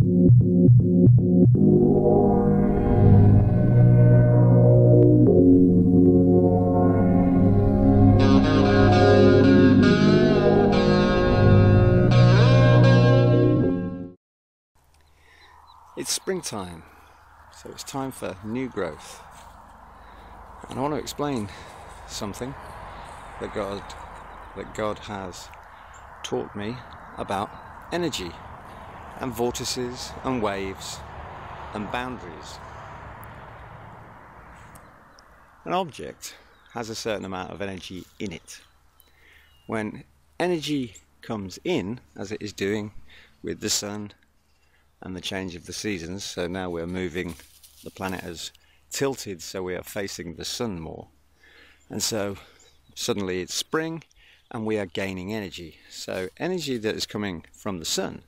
It's springtime, so it's time for new growth. And I want to explain something that God has taught me about energy and vortices and waves and boundaries. An object has a certain amount of energy in it. When energy comes in, as it is doing with the sun and the change of the seasons, so now we're moving, the planet has tilted so we are facing the sun more, and so suddenly it's spring and we are gaining energy. So energy that is coming from the sun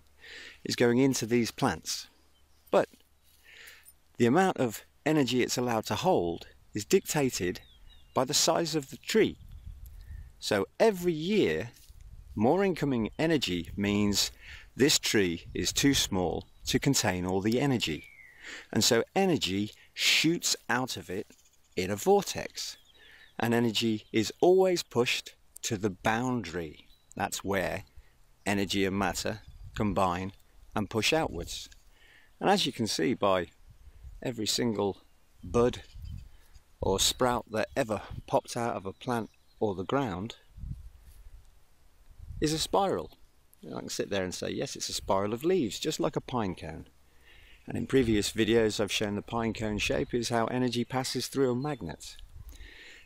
is going into these plants, but the amount of energy it's allowed to hold is dictated by the size of the tree. So every year more incoming energy means this tree is too small to contain all the energy, and so energy shoots out of it in a vortex, and energy is always pushed to the boundary. That's where energy and matter combine and push outwards. And as you can see by every single bud or sprout that ever popped out of a plant or the ground is a spiral. I can sit there and say, yes, it's a spiral of leaves, just like a pine cone. And in previous videos I've shown the pine cone shape is how energy passes through a magnet.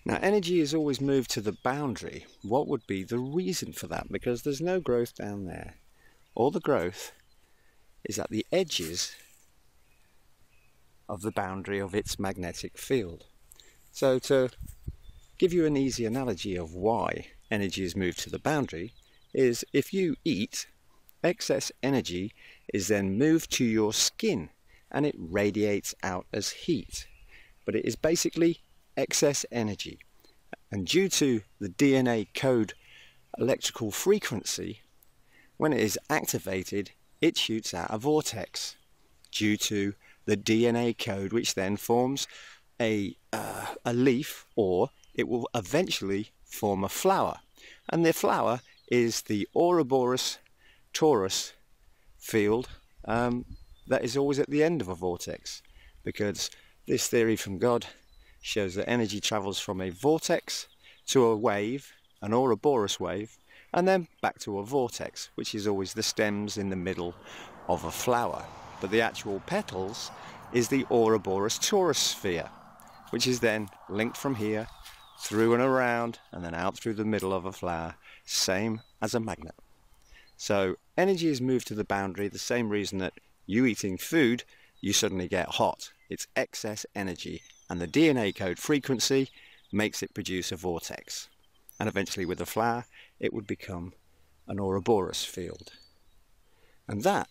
Now energy is always moved to the boundary. What would be the reason for that? Because there's no growth down there. All the growth is at the edges of the boundary of its magnetic field. So to give you an easy analogy of why energy is moved to the boundary, is if you eat, excess energy is then moved to your skin and it radiates out as heat. But it is basically excess energy. And due to the DNA code electrical frequency, when it is activated, it shoots out a vortex due to the DNA code, which then forms a leaf, or it will eventually form a flower. And the flower is the Ouroboros torus field that is always at the end of a vortex, because this theory from God shows that energy travels from a vortex to a wave, an Ouroboros wave, and then back to a vortex, which is always the stems in the middle of a flower. But the actual petals is the Ouroboros torus sphere, which is then linked from here through and around and then out through the middle of a flower, same as a magnet. So energy is moved to the boundary, the same reason that you eating food, you suddenly get hot. It's excess energy, and the DNA code frequency makes it produce a vortex. And eventually with the flower, it would become an Ouroboros field. And that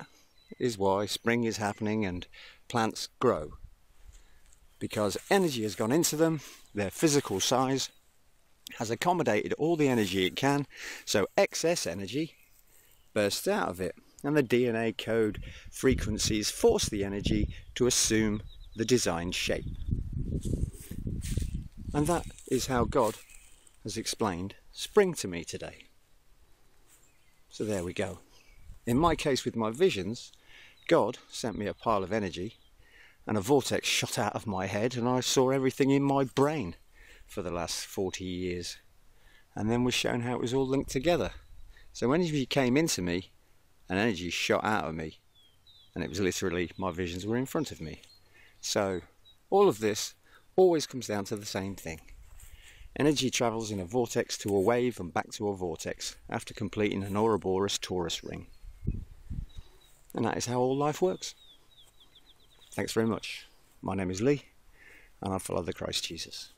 is why spring is happening and plants grow. Because energy has gone into them, their physical size has accommodated all the energy it can, so excess energy bursts out of it, and the DNA code frequencies force the energy to assume the designed shape. And that is how God has explained spring to me today. So there we go. In my case with my visions, God sent me a pile of energy and a vortex shot out of my head, and I saw everything in my brain for the last 40 years, and then was shown how it was all linked together. So when energy came into me and energy shot out of me, and it was literally my visions were in front of me. So all of this always comes down to the same thing. Energy travels in a vortex to a wave and back to a vortex after completing an Ouroboros torus ring. And that is how all life works. Thanks very much. My name is Lee, and I follow the Christ Jesus.